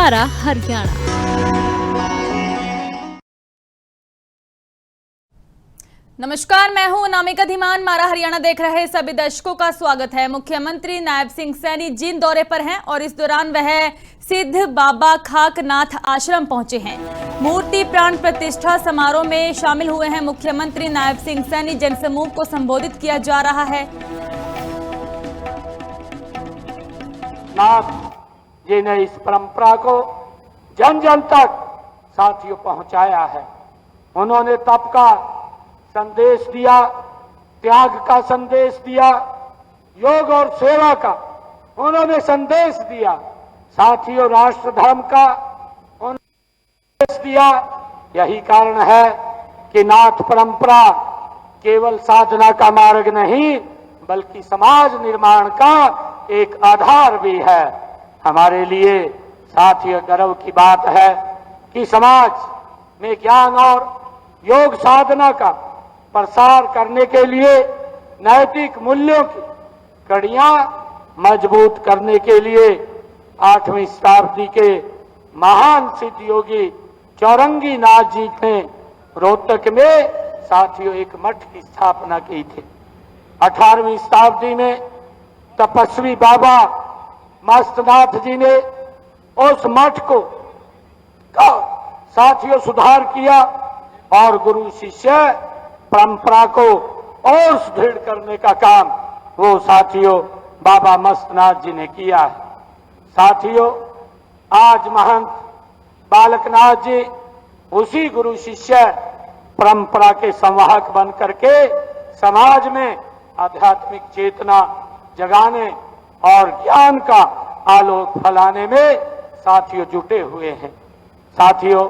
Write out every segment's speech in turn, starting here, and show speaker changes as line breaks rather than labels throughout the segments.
मारा हरियाणा। नमस्कार, मैं हूं अनामिका धीमान। मारा हरियाणा देख रहे सभी दर्शकों का स्वागत है। मुख्यमंत्री नायब सिंह सैनी जींद दौरे पर हैं और इस दौरान वह सिद्ध बाबा खाकनाथ आश्रम पहुंचे हैं। मूर्ति प्राण प्रतिष्ठा समारोह में शामिल हुए हैं मुख्यमंत्री नायब सिंह सैनी। जनसमूह को संबोधित किया जा रहा है।
नाथ जी ने इस परंपरा को जन जन तक साथियों पहुंचाया है। उन्होंने तप का संदेश दिया, त्याग का संदेश दिया, योग और सेवा का उन्होंने संदेश दिया। साथियों, राष्ट्र धर्म का उन्होंने संदेश दिया। यही कारण है कि नाथ परंपरा केवल साधना का मार्ग नहीं बल्कि समाज निर्माण का एक आधार भी है। हमारे लिए साथियों गर्व की बात है कि समाज में ज्ञान और योग साधना का प्रसार करने के लिए, नैतिक मूल्यों की कड़ियां मजबूत करने के लिए 8वीं शताब्दी के महान सिद्ध योगी चौरंगी नाथ जी ने रोहतक में साथियों एक मठ की स्थापना की थी। 18वीं शताब्दी में तपस्वी बाबा मस्तनाथ जी ने उस मठ को साथियों सुधार किया और गुरु शिष्य परंपरा को और सुदृढ़ करने का काम वो साथियों बाबा मस्तनाथ जी ने किया है। साथियों, आज महंत बालकनाथ जी उसी गुरु शिष्य परंपरा के संवाहक बन करके समाज में आध्यात्मिक चेतना जगाने और ज्ञान का आलोक फैलाने में साथियों जुटे हुए हैं। साथियों,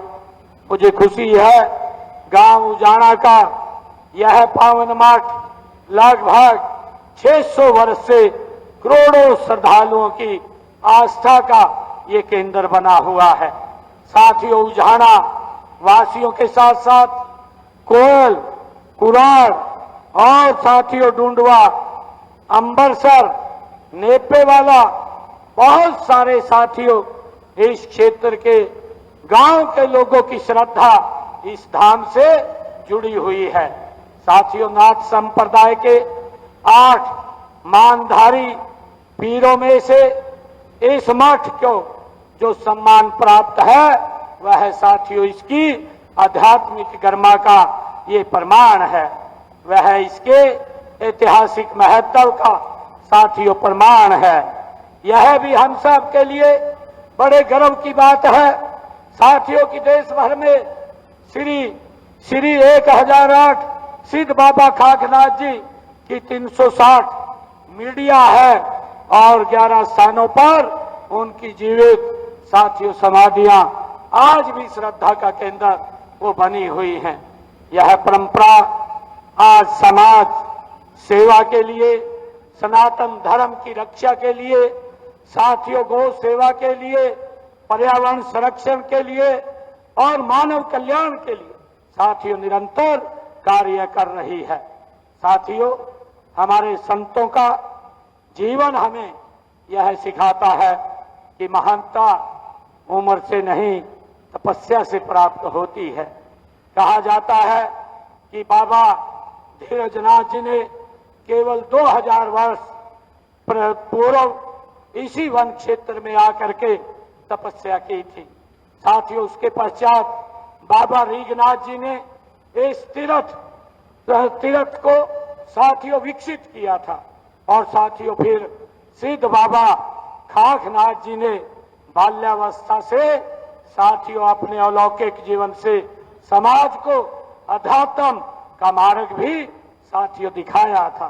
मुझे खुशी है गांव उजाना का यह पावन मठ लगभग 600 वर्ष से करोड़ों श्रद्धालुओं की आस्था का ये केंद्र बना हुआ है। साथियों, उजाना वासियों के साथ साथ कोयल, कुराड़ और साथियों डूंडवा, अंबरसर, नेपेवाला बहुत सारे साथियों इस क्षेत्र के गांव के लोगों की श्रद्धा इस धाम से जुड़ी हुई है। साथियों, नाथ संप्रदाय के 8 मानधारी पीरों में से इस मठ को जो सम्मान प्राप्त है वह साथियों इसकी आध्यात्मिक गरिमा का ये प्रमाण है। वह इसके ऐतिहासिक महत्व का साथियों प्रमाण है। यह भी हम सब के लिए बड़े गर्व की बात है साथियों की देश भर में श्री 1008 सिद्ध बाबा खाकनाथ जी की 360 मीडिया है और 11 स्थानों पर उनकी जीवित साथियों समाधियां आज भी श्रद्धा का केंद्र वो बनी हुई हैं। यह परंपरा आज समाज सेवा के लिए, सनातन धर्म की रक्षा के लिए, साथियों गौ सेवा के लिए, पर्यावरण संरक्षण के लिए और मानव कल्याण के लिए साथियों निरंतर कार्य कर रही है। साथियों, हमारे संतों का जीवन हमें यह सिखाता है कि महानता उम्र से नहीं तपस्या से प्राप्त होती है। कहा जाता है कि बाबा धीरजनाथ जी ने केवल 2000 वर्ष पूर्व इसी वन क्षेत्र में आकर के तपस्या की थी। साथियों, उसके पश्चात बाबा रीगनाथ जी ने इस तीर्थ को साथियों विकसित किया था और साथियों फिर सिद्ध बाबा खाकनाथ जी ने बाल्यावस्था से साथियों अपने अलौकिक जीवन से समाज को अध्यात्म का मार्ग भी साथियों दिखाया था।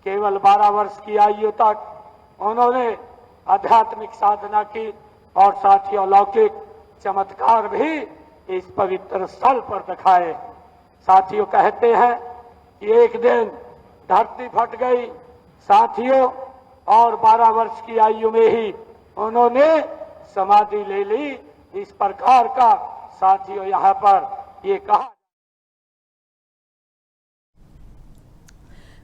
केवल 12 वर्ष की आयु तक उन्होंने आध्यात्मिक साधना की और साथियों अलौकिक चमत्कार भी इस पवित्र स्थल पर दिखाए। साथियों, कहते हैं कि एक दिन धरती फट गई साथियों और 12 वर्ष की आयु में ही उन्होंने समाधि ले ली। इस प्रकार का साथियों यहाँ पर ये कहा।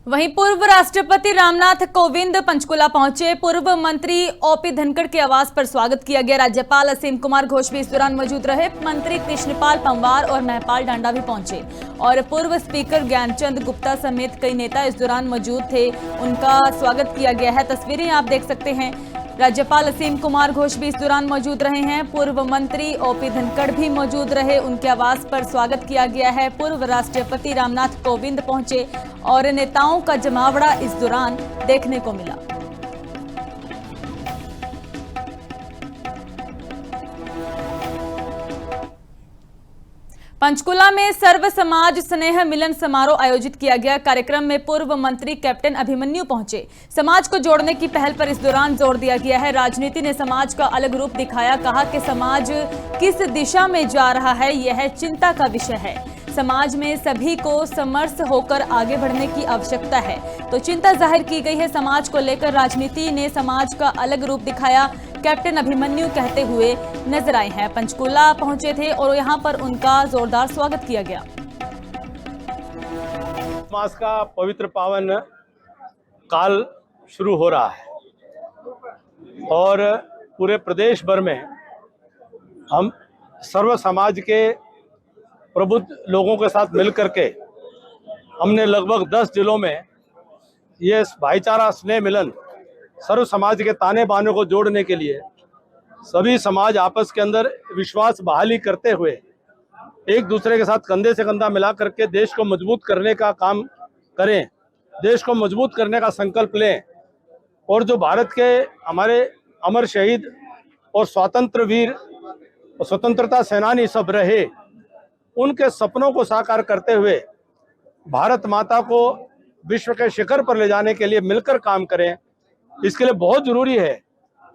वहीं पूर्व राष्ट्रपति रामनाथ कोविंद पंचकुला पहुंचे। पूर्व मंत्री ओपी धनखड़ के आवास पर स्वागत किया गया। राज्यपाल असीम कुमार घोष भी इस दौरान मौजूद रहे। मंत्री कृष्णपाल पंवार और महपाल डांडा भी पहुंचे और पूर्व स्पीकर ज्ञानचंद गुप्ता समेत कई नेता इस दौरान मौजूद थे। उनका स्वागत किया गया है। तस्वीरें आप देख सकते हैं। राज्यपाल असीम कुमार घोष भी इस दौरान मौजूद रहे हैं। पूर्व मंत्री ओपी धनखड़ भी मौजूद रहे। उनके आवास पर स्वागत किया गया है। पूर्व राष्ट्रपति रामनाथ कोविंद पहुंचे और नेताओं का जमावड़ा इस दौरान देखने को मिला। पंचकुला में सर्व समाज स्नेह मिलन समारोह आयोजित किया गया। कार्यक्रम में पूर्व मंत्री कैप्टन अभिमन्यु पहुंचे। समाज को जोड़ने की पहल पर इस दौरान जोर दिया गया है। राजनीति ने समाज का अलग रूप दिखाया। कहा कि समाज किस दिशा में जा रहा है, यह चिंता का विषय है। समाज में सभी को समर्थ होकर आगे बढ़ने की आवश्यकता है, तो चिंता जाहिर की गई है। समाज को लेकर राजनीति ने समाज का अलग रूप दिखाया, कैप्टन अभिमन्यु कहते हुए नजर आए हैं। पंचकुला पहुंचे थे और यहां पर उनका जोरदार स्वागत किया गया।
मास का पवित्र पावन काल शुरू हो रहा है और पूरे प्रदेश भर में हम सर्व समाज के प्रबुद्ध लोगों के साथ मिलकर के हमने लगभग 10 जिलों में ये भाईचारा स्नेह मिलन सर्व समाज के ताने बाने को जोड़ने के लिए सभी समाज आपस के अंदर विश्वास बहाली करते हुए एक दूसरे के साथ कंधे से कंधा मिला करके देश को मजबूत करने का काम करें, देश को मजबूत करने का संकल्प लें और जो भारत के हमारे अमर शहीद और स्वतंत्र वीर और स्वतंत्रता सेनानी सब रहे, उनके सपनों को साकार करते हुए भारत माता को विश्व के शिखर पर ले जाने के लिए मिलकर काम करें। इसके लिए बहुत जरूरी है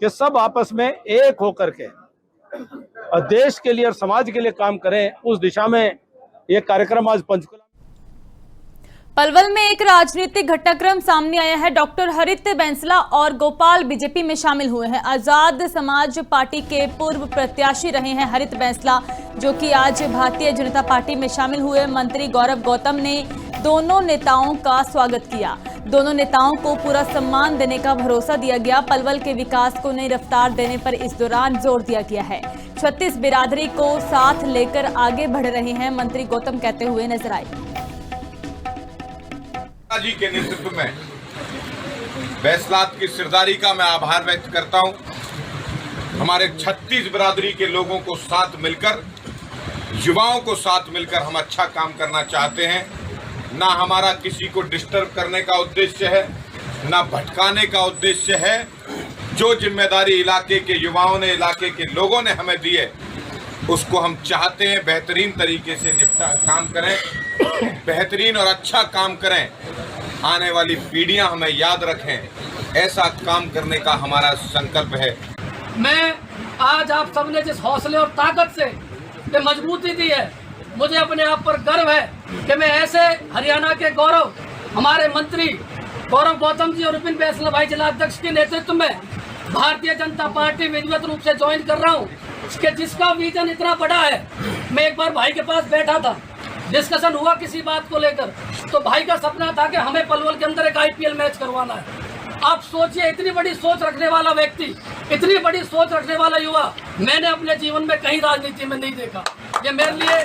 कि सब आपस में एक होकर के और देश के लिए और समाज के लिए काम करें। उस दिशा में ये कार्यक्रम आज पंचकुला
पलवल में एक राजनीतिक घटनाक्रम सामने आया है। डॉक्टर हरित बैंसला और गोपाल बीजेपी में शामिल हुए हैं। आजाद समाज पार्टी के पूर्व प्रत्याशी रहे हैं हरित बैंसला, जो कि आज भारतीय जनता पार्टी में शामिल हुए। मंत्री गौरव गौतम ने दोनों नेताओं का स्वागत किया। दोनों नेताओं को पूरा सम्मान देने का भरोसा दिया गया। पलवल के विकास को नई रफ्तार देने पर इस दौरान जोर दिया गया है। 36 बिरादरी को साथ लेकर आगे बढ़ रहे हैं, मंत्री गौतम कहते हुए नजर आए।
जी के नेतृत्व में बैसलात की सिरदारी का मैं आभार व्यक्त करता हूं। हमारे 36 बिरादरी के लोगों को साथ मिलकर, युवाओं को साथ मिलकर हम अच्छा काम करना चाहते हैं। ना हमारा किसी को डिस्टर्ब करने का उद्देश्य है, ना भटकाने का उद्देश्य है। जो जिम्मेदारी इलाके के युवाओं ने, इलाके के लोगों ने हमें दी है, उसको हम चाहते हैं बेहतरीन तरीके से काम करें, बेहतरीन और अच्छा काम करें। आने वाली पीढ़ियां हमें याद रखें, ऐसा काम करने का हमारा संकल्प है।
मैं आज आप सबने जिस हौसले और ताकत से ये मजबूती दी है, मुझे अपने आप पर गर्व है कि मैं ऐसे हरियाणा के गौरव हमारे मंत्री गौरव गौतम जी और विपिन बैंसला भाई जिला अध्यक्ष के नेतृत्व में भारतीय जनता पार्टी विधिवत रूप से ज्वाइन कर रहा हूँ। जिसका विजन इतना बड़ा है। मैं एक बार भाई के पास बैठा था, डिस्कशन हुआ किसी बात को लेकर, तो भाई का सपना था कि हमें पलवल के अंदर एक IPL मैच करवाना है। आप सोचिए, इतनी बड़ी सोच रखने वाला व्यक्ति, इतनी बड़ी सोच रखने वाला युवा मैंने अपने जीवन में कहीं राजनीति में नहीं देखा। ये मेरे लिए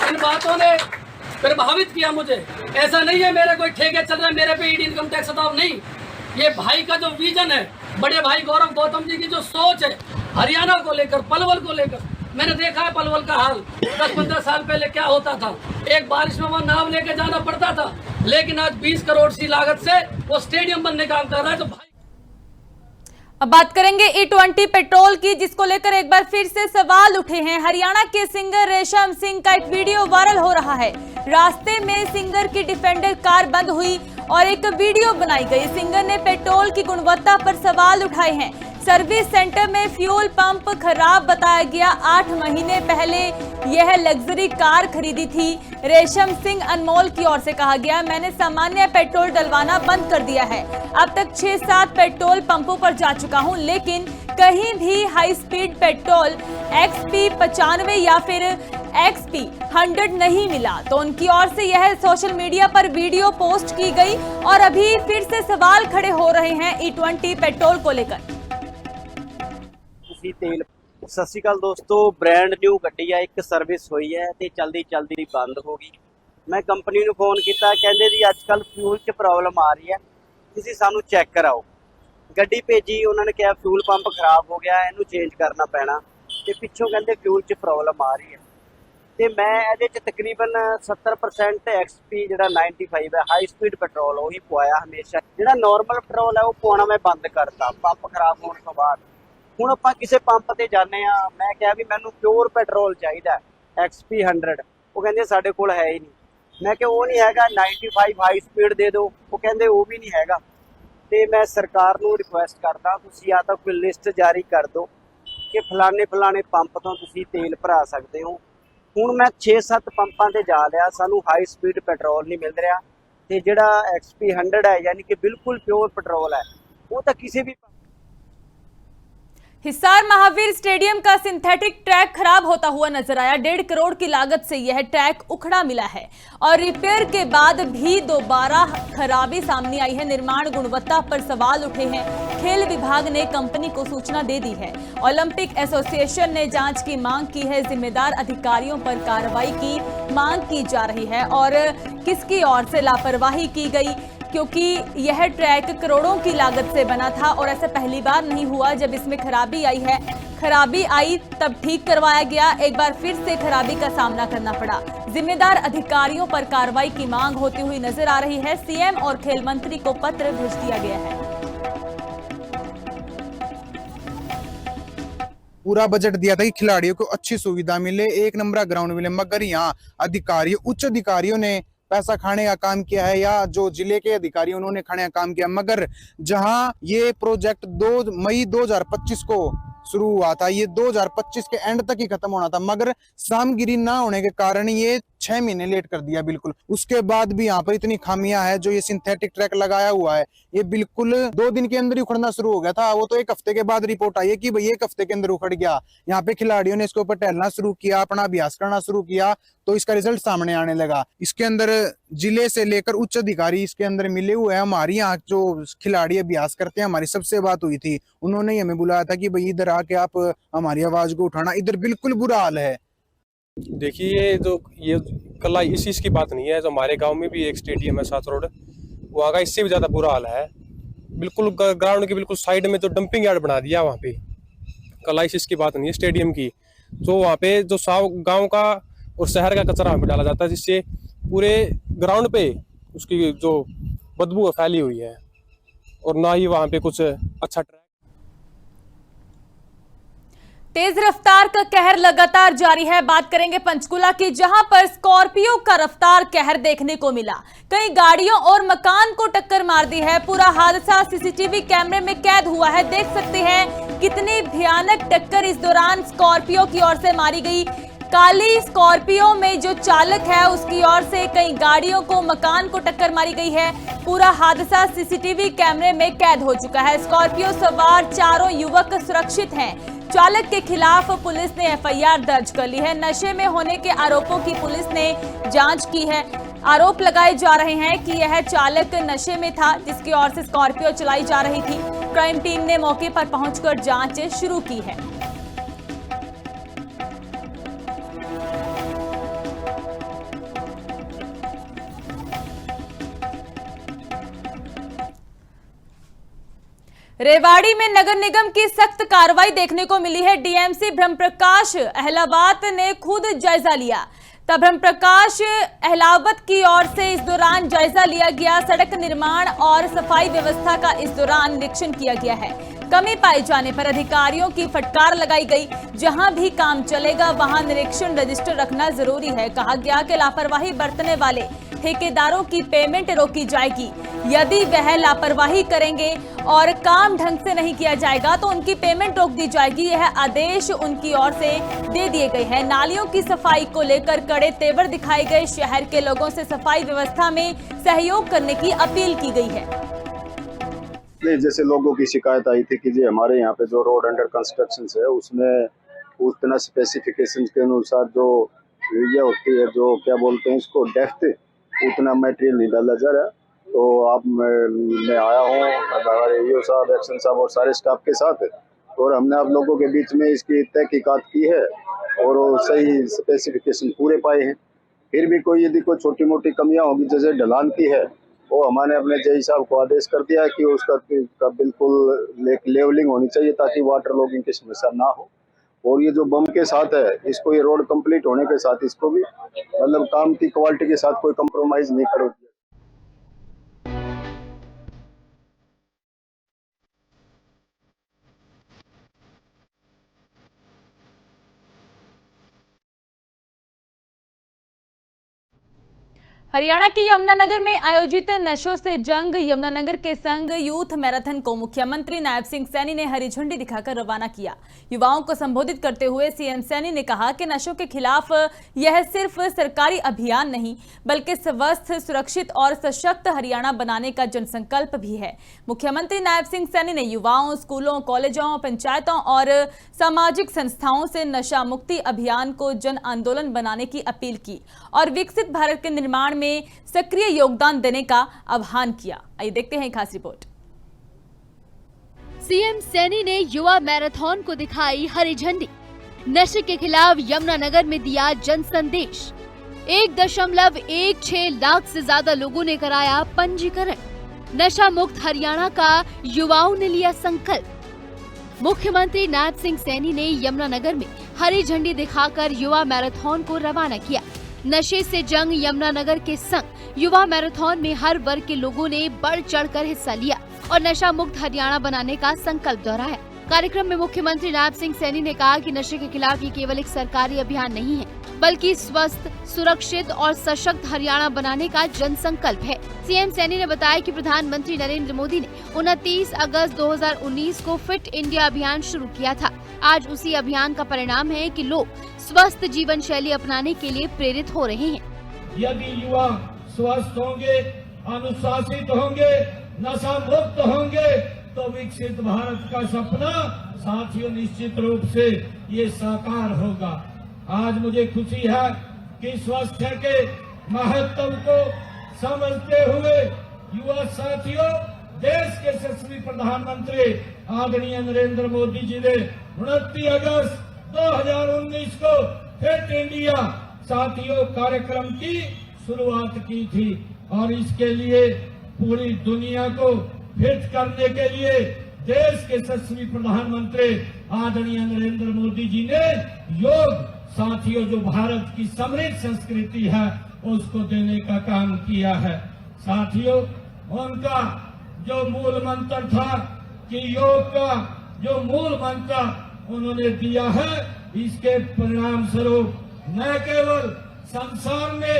इन बातों ने प्रभावित किया मुझे। ऐसा नहीं है मेरे कोई ठेके चल रहे, मेरे पे ईडी इनकम टैक्स दबाव नहीं। ये भाई का जो विजन है, बड़े भाई गौरव गौतम जी की जो सोच है हरियाणा को लेकर, पलवल को लेकर, मैंने देखा है पलवल का हाल 10-15 साल पहले क्या होता था। एक बारिश में वहाँ नाव लेके जाना पड़ता था, लेकिन आज 20 करोड़ की लागत से वो स्टेडियम बनने का काम कर रहा है। तो भाई
अब बात करेंगे E20 पेट्रोल की, जिसको लेकर एक बार फिर से सवाल उठे हैं। हरियाणा के सिंगर रेशम सिंह का एक वीडियो वायरल हो रहा है। रास्ते में सिंगर की डिफेंडर कार बंद हुई और एक वीडियो बनाई गई। सिंगर ने पेट्रोल की गुणवत्ता पर सवाल उठाए हैं। सर्विस सेंटर में फ्यूल पंप खराब बताया गया। 8 महीने पहले यह लग्जरी कार खरीदी थी। रेशम सिंह अनमोल की ओर से कहा गया, मैंने सामान्य पेट्रोल डलवाना बंद कर दिया है। अब तक 6-7 पेट्रोल पंपों पर जा चुका हूं, लेकिन कहीं भी हाई स्पीड पेट्रोल XP 95 या फिर XP 100 नहीं मिला तो उनकी ओर से यह सोशल मीडिया पर वीडियो पोस्ट की गई और अभी फिर से सवाल खड़े हो रहे हैं E20 पेट्रोल को लेकर।
तेल सत श्री अकाल दोस्तों, ब्रांड न्यू गड्डी है, एक सर्विस हुई है ते चलदी चलदी बंद हो गई। मैं कंपनी ਨੂੰ फोन किया, कहते जी अजकल फ्यूल 'ਚ प्रॉब्लम आ रही है, तुसीं सानू चैक कराओ। गड्डी भेजी, उन्होंने कहा फ्यूल पंप खराब हो गया, इनू चेंज करना पैना ते पिछों कहते फ्यूल 'ਚ प्रॉब्लम आ रही है। तो मैं ये तकरीबन 70% XP जो 95 है हाई स्पीड पेट्रोल वही पवाया हमेशा। जो नॉर्मल पेट्रोल है वो पवाना मैं बंद करता पंप खराब होने तो बाद। हुण आपां किसी पंप ते जाने आ, मैं कहा भी मैनू प्योर पेट्रोल चाहिए XP 100, वो कहते साडे कोल है ही नहीं। मैं क्या वो नहीं हैगा 95 हाई स्पीड दे दो, वो कहते वो भी नहीं हैगा। तो मैं सरकार नूं रिक्वेस्ट करदा तुसीं या तां कोई लिस्ट जारी कर दो कि फलाने फलाने पंप तो तुसीं तेल भरा सकते हो। हुण मैं 6-7 पंपां ते जा लिया, सानू हाई स्पीड पेट्रोल नहीं मिल रहा। तो जिहड़ा XP 100 है यानी कि बिल्कुल प्योर पेट्रोल है, वो तो किसी भी
हिसार महावीर स्टेडियम का सिंथेटिक ट्रैक खराब होता हुआ नजर आया। 1.5 करोड़ की लागत से यह ट्रैक उखड़ा मिला है और रिपेयर के बाद भी दोबारा खराबी सामने आई है। निर्माण गुणवत्ता पर सवाल उठे हैं। खेल विभाग ने कंपनी को सूचना दे दी है। ओलंपिक एसोसिएशन ने जांच की मांग की है। जिम्मेदार अधिकारियों पर कार्रवाई की मांग की जा रही है और किसकी ओर से लापरवाही की गई, क्योंकि यह ट्रैक करोड़ों की लागत से बना था और ऐसा पहली बार नहीं हुआ जब इसमें खराबी आई है। खराबी आई तब ठीक करवाया गया, एक बार फिर से खराबी का सामना करना पड़ा। जिम्मेदार अधिकारियों पर कार्रवाई की मांग होती हुई नजर आ रही है। सीएम और खेल मंत्री को पत्र भेज दिया गया है।
पूरा बजट दिया था कि खिलाड़ियों को अच्छी सुविधा मिले, एक नंबर ग्राउंड मिले, मगर यहाँ अधिकारियों उच्च अधिकारियों ने पैसा खाने का काम किया है या जो जिले के अधिकारी उन्होंने खाने का काम किया। मगर जहां ये प्रोजेक्ट 2 मई 2025 को शुरू हुआ था, ये 2025 के एंड तक ही खत्म होना था, मगर सामग्री ना होने के कारण ये 6 महीने लेट कर दिया बिल्कुल। उसके बाद भी यहाँ पर इतनी खामियां है। जो ये सिंथेटिक ट्रैक लगाया हुआ है ये बिल्कुल 2 दिन के अंदर ही उखड़ना शुरू हो गया था। वो तो 1 हफ्ते के बाद रिपोर्ट आई है कि भाई 1 हफ्ते के अंदर उखड़ गया। यहाँ पे खिलाड़ियों ने इसके ऊपर टहलना शुरू किया, अपना अभ्यास करना शुरू किया, तो इसका रिजल्ट सामने आने लगा। इसके अंदर जिले से लेकर उच्च अधिकारी इसके अंदर मिले हुए हैं। हमारी यहाँ जो खिलाड़ी अभ्यास करते हैं, हमारी सबसे बात हुई थी, उन्होंने ही हमें बुलाया था कि भाई इधर आके आप हमारी आवाज को उठाना। इधर बिल्कुल बुरा हाल है।
देखिए ये कला इस चीज़ की बात नहीं है। जो हमारे गांव में भी एक स्टेडियम है 7 रोड, वहाँ का इससे भी ज़्यादा बुरा हाल है। बिल्कुल ग्राउंड के बिल्कुल साइड में तो डंपिंग यार्ड बना दिया वहाँ पे। कला इस चीज़ की बात नहीं है स्टेडियम की। तो वहाँ पे जो गांव का और शहर का कचरा वहाँ पे डाला जाता है, जिससे पूरे ग्राउंड पे उसकी जो बदबू फैली हुई है और ना ही वहाँ पे कुछ अच्छा ट्रैक।
तेज रफ्तार का कहर लगातार जारी है। बात करेंगे पंचकुला की, जहां पर स्कॉर्पियो का रफ्तार कहर देखने को मिला। कई गाड़ियों और मकान को टक्कर मार दी है। पूरा हादसा सीसीटीवी कैमरे में कैद हुआ है। देख सकते हैं कितनी भयानक टक्कर इस दौरान स्कॉर्पियो की ओर से मारी गई। काली स्कॉर्पियो में जो चालक है उसकी ओर से कई गाड़ियों को, मकान को टक्कर मारी गई है। पूरा हादसा सीसीटीवी कैमरे में कैद हो चुका है। स्कॉर्पियो सवार 4 युवक सुरक्षित हैं। चालक के खिलाफ पुलिस ने FIR दर्ज कर ली है। नशे में होने के आरोपों की पुलिस ने जांच की है। आरोप लगाए जा रहे हैं कि यह चालक नशे में था, जिसकी ओर से स्कॉर्पियो चलाई जा रही थी। क्राइम टीम ने मौके पर पहुंचकर जांच शुरू की है। रेवाड़ी में नगर निगम की सख्त कार्रवाई देखने को मिली है। डीएमसी ब्रह्मप्रकाश अहलावत ने खुद जायजा लिया। तब ब्रह्मप्रकाश अहलावत की ओर से इस दौरान जायजा लिया गया। सड़क निर्माण और सफाई व्यवस्था का इस दौरान निरीक्षण किया गया है। कमी पाए जाने पर अधिकारियों की फटकार लगाई गई। जहां भी काम चलेगा वहां निरीक्षण रजिस्टर रखना जरूरी है। कहा गया कि लापरवाही बरतने वाले ठेकेदारों की पेमेंट रोकी जाएगी। यदि वह लापरवाही करेंगे और काम ढंग से नहीं किया जाएगा तो उनकी पेमेंट रोक दी जाएगी। यह आदेश उनकी ओर से दे दिए गए हैं। नालियों की सफाई को लेकर कड़े तेवर दिखाए गए। शहर के लोगों से सफाई व्यवस्था में सहयोग करने की अपील की गई है।
जैसे लोगों की शिकायत आई थी कि जी हमारे यहाँ पे जो रोड अंडर कंस्ट्रक्शन है उसमें उतना स्पेसिफिकेशन के अनुसार जो ये होती है जो क्या बोलते हैं इसको डेफ्थ, उतना मटेरियल नहीं डाला जा रहा। तो आप मैं आया हूँ हमारे ईओ साहब, एक्शन साहब और सारे स्टाफ के साथ, और हमने आप लोगों के बीच में इसकी तहकीकात की है और वो सही स्पेसिफिकेशन पूरे पाए हैं। फिर भी कोई यदि कोई छोटी मोटी कमियां होगी जैसे ढलान की है, वो हमने अपने जेई साहब को आदेश कर दिया है कि उसका बिल्कुल लेवलिंग होनी चाहिए ताकि वाटर लॉगिंग की समस्या ना हो। और ये जो बम के साथ है, इसको ये रोड कंप्लीट होने के साथ इसको भी मतलब काम की क्वालिटी के साथ कोई कंप्रोमाइज नहीं करोगे।
हरियाणा के यमुनानगर में आयोजित नशों से जंग यमुनानगर के संग यूथ मैराथन को मुख्यमंत्री नायब सिंह सैनी ने हरी झंडी दिखाकर रवाना किया। युवाओं को संबोधित करते हुए सीएम सैनी ने कहा कि नशों के खिलाफ यह सिर्फ सरकारी अभियान नहीं बल्कि स्वस्थ, सुरक्षित और सशक्त हरियाणा बनाने का जनसंकल्प भी है। मुख्यमंत्री नायब सिंह सैनी ने युवाओं, स्कूलों, कॉलेजों, पंचायतों और सामाजिक संस्थाओं से नशा मुक्ति अभियान को जन आंदोलन बनाने की अपील की और विकसित भारत के निर्माण में सक्रिय योगदान देने का आह्वान किया। आइए देखते हैं खास रिपोर्ट।
सीएम सैनी ने युवा मैराथन को दिखाई हरी झंडी, नशे के खिलाफ यमुनानगर में दिया जन संदेश। 1.16 लाख से ज्यादा लोगों ने कराया पंजीकरण। नशा मुक्त हरियाणा का युवाओं ने लिया संकल्प। मुख्यमंत्री नायब सिंह सैनी ने यमुनानगर में हरी झंडी दिखाकर युवा मैराथन को रवाना किया। नशे से जंग यमुनानगर के संग युवा मैराथन में हर वर्ग के लोगों ने बढ़ चढ़कर हिस्सा लिया और नशा मुक्त हरियाणा बनाने का संकल्प दोहराया। कार्यक्रम में मुख्यमंत्री नायब सिंह सैनी ने कहा कि नशे के खिलाफ ये केवल एक सरकारी अभियान नहीं है बल्कि स्वस्थ, सुरक्षित और सशक्त हरियाणा बनाने का जन संकल्प है। सीएम सैनी ने बताया कि प्रधानमंत्री नरेंद्र मोदी ने 29 अगस्त 2019 को फिट इंडिया अभियान शुरू किया था। आज उसी अभियान का परिणाम है कि लोग स्वस्थ जीवन शैली अपनाने के लिए प्रेरित हो रहे हैं।
यदि युवा स्वस्थ होंगे, अनुशासित होंगे, नशा मुक्त होंगे तो विकसित भारत का सपना साथियों निश्चित रूप से ये साकार होगा। आज मुझे खुशी है कि स्वास्थ्य के महत्व को समझते हुए युवा साथियों, देश के यशस्वी प्रधानमंत्री आदरणीय नरेंद्र मोदी जी ने 29 अगस्त 2019 को फिट इंडिया साथियों कार्यक्रम की शुरुआत की थी और इसके लिए पूरी दुनिया को फिट करने के लिए देश के यशस्वी प्रधानमंत्री आदरणीय नरेंद्र मोदी जी ने योग साथियों जो भारत की समृद्ध संस्कृति है उसको देने का काम किया है। साथियों, उनका जो मूल मंत्र था कि योग का जो मूल मंत्र उन्होंने दिया है, इसके परिणाम स्वरूप न केवल संसार में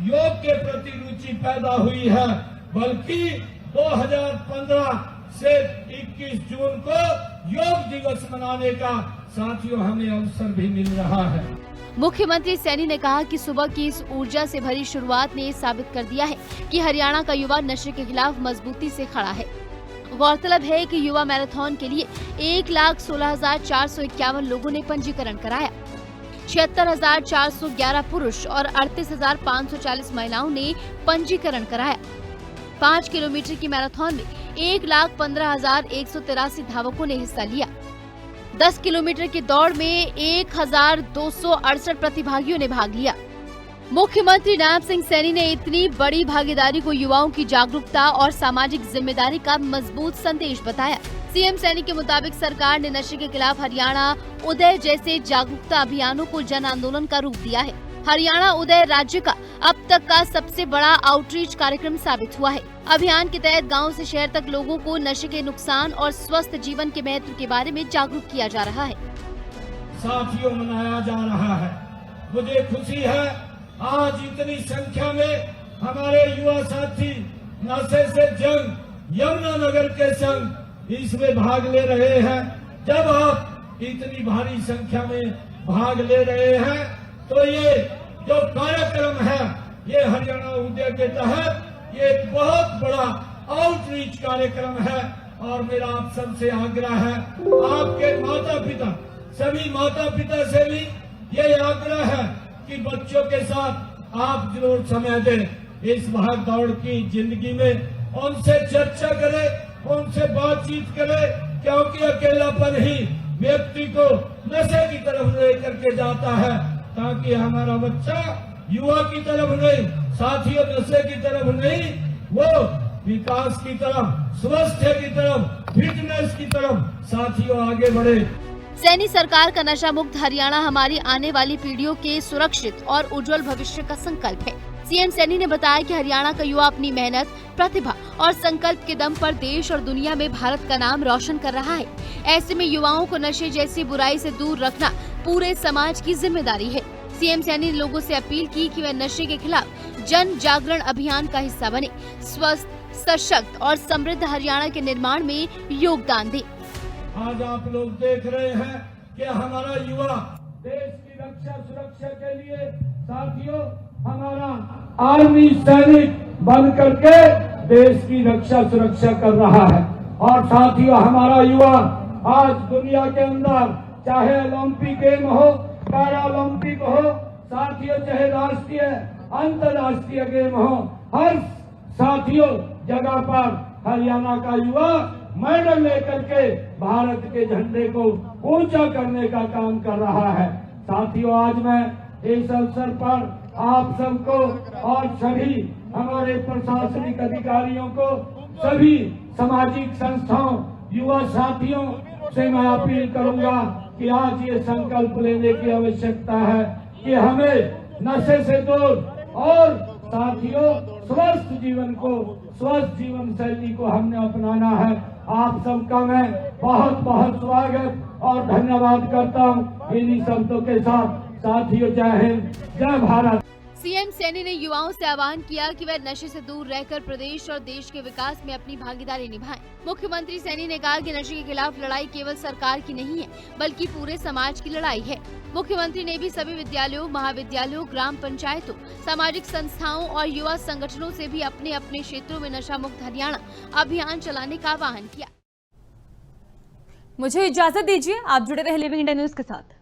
योग के प्रति रुचि पैदा हुई है बल्कि 2015 से 21 जून को योग दिवस मनाने का साथियों हमें अवसर भी मिल रहा है।
मुख्यमंत्री सैनी ने कहा कि सुबह की इस ऊर्जा से भरी शुरुआत ने साबित कर दिया है कि हरियाणा का युवा नशे के खिलाफ मजबूती से खड़ा है। गौरतलब है कि युवा मैराथन के लिए 1,16,451 लोगों ने पंजीकरण कराया। 76,411 पुरुष और 38,540 महिलाओं ने पंजीकरण कराया। 5 किलोमीटर की मैराथन में 1,15,183 धावकों ने हिस्सा लिया। 10 किलोमीटर की दौड़ में 1,268 प्रतिभागियों ने भाग लिया। मुख्यमंत्री नायब सिंह सैनी ने इतनी बड़ी भागीदारी को युवाओं की जागरूकता और सामाजिक जिम्मेदारी का मजबूत संदेश बताया। सीएम सैनी के मुताबिक सरकार ने नशे के खिलाफ हरियाणा उदय जैसे जागरूकता अभियानों को जन आंदोलन का रूप दिया है। हरियाणा उदय राज्य का अब तक का सबसे बड़ा आउटरीच कार्यक्रम साबित हुआ है। अभियान के तहत गांव से शहर तक लोगों को नशे के नुकसान और स्वस्थ जीवन के महत्व के बारे में जागरूक किया जा रहा है।
साथियों, मनाया जा रहा है। मुझे खुशी है आज इतनी संख्या में हमारे युवा साथी नशे से जंग यमुनानगर के संग इसमें भाग ले रहे हैं। जब आप इतनी भारी संख्या में भाग ले रहे हैं तो ये जो कार्यक्रम है ये हरियाणा उदय के तहत ये एक बहुत बड़ा आउटरीच कार्यक्रम है और मेरा आप सबसे आग्रह है, आपके माता पिता, सभी माता पिता से भी ये आग्रह है कि बच्चों के साथ आप जरूर समय दें इस भाग दौड़ की जिंदगी में, उनसे चर्चा करें, उनसे बातचीत करें, क्योंकि अकेलापन ही व्यक्ति को नशे की तरफ लेकर के जाता है। ताकि हमारा बच्चा युवा की तरफ नहीं, साथियों नशे की तरफ नहीं, वो विकास की तरफ, स्वास्थ्य की तरफ, फिटनेस की तरफ साथियों आगे बढ़े।
सैनी सरकार का नशा मुक्त हरियाणा हमारी आने वाली पीढ़ियों के सुरक्षित और उज्जवल भविष्य का संकल्प है। सीएम सैनी ने बताया कि हरियाणा का युवा अपनी मेहनत, प्रतिभा और संकल्प के दम पर देश और दुनिया में भारत का नाम रोशन कर रहा है। ऐसे में युवाओं को नशे जैसी बुराई से दूर रखना पूरे समाज की जिम्मेदारी है। सीएम सैनी ने लोगों से अपील की कि वे नशे के खिलाफ जन जागरण अभियान का हिस्सा बने, स्वस्थ, सशक्त और समृद्ध हरियाणा के निर्माण में योगदान दें।
आज आप लोग देख रहे हैं कि हमारा युवा देश की रक्षा सुरक्षा के लिए साथियों हमारा आर्मी सैनिक बन करके देश की रक्षा सुरक्षा कर रहा है। और साथियों हमारा युवा आज दुनिया के अंदर चाहे ओलंपिक गेम हो, पैरा ओलंपिक हो, साथियों चाहे राष्ट्रीय अंतर्राष्ट्रीय गेम हो, हर साथियों जगह पर हरियाणा का युवा मेडल लेकर के भारत के झंडे को ऊंचा करने का काम कर रहा है। साथियों आज मैं इस अवसर पर आप सबको और सभी हमारे प्रशासनिक अधिकारियों को, सभी सामाजिक संस्थाओं, युवा साथियों से मैं अपील करूंगा कि आज ये संकल्प लेने की आवश्यकता है कि हमें नशे से दूर और साथियों स्वस्थ जीवन को, स्वस्थ जीवन शैली को हमने अपनाना है। आप सबका मैं बहुत बहुत स्वागत और धन्यवाद करता हूँ। इन्हीं शब्दों के साथ साथियों जय हिंद, जय भारत।
सीएम सैनी ने युवाओं से आह्वान किया कि वे नशे से दूर रहकर प्रदेश और देश के विकास में अपनी भागीदारी निभाएं। मुख्यमंत्री सैनी ने कहा कि नशे के खिलाफ लड़ाई केवल सरकार की नहीं है, बल्कि पूरे समाज की लड़ाई है। मुख्यमंत्री ने भी सभी विद्यालयों, महाविद्यालयों, ग्राम पंचायतों, सामाजिक संस्थाओं और युवा संगठनों से भी अपने अपने क्षेत्रों में नशा मुक्त हरियाणा अभियान चलाने का आह्वान किया।
मुझे इजाजत दीजिए, आप जुड़े रहे लिविंग इंडिया न्यूज के साथ।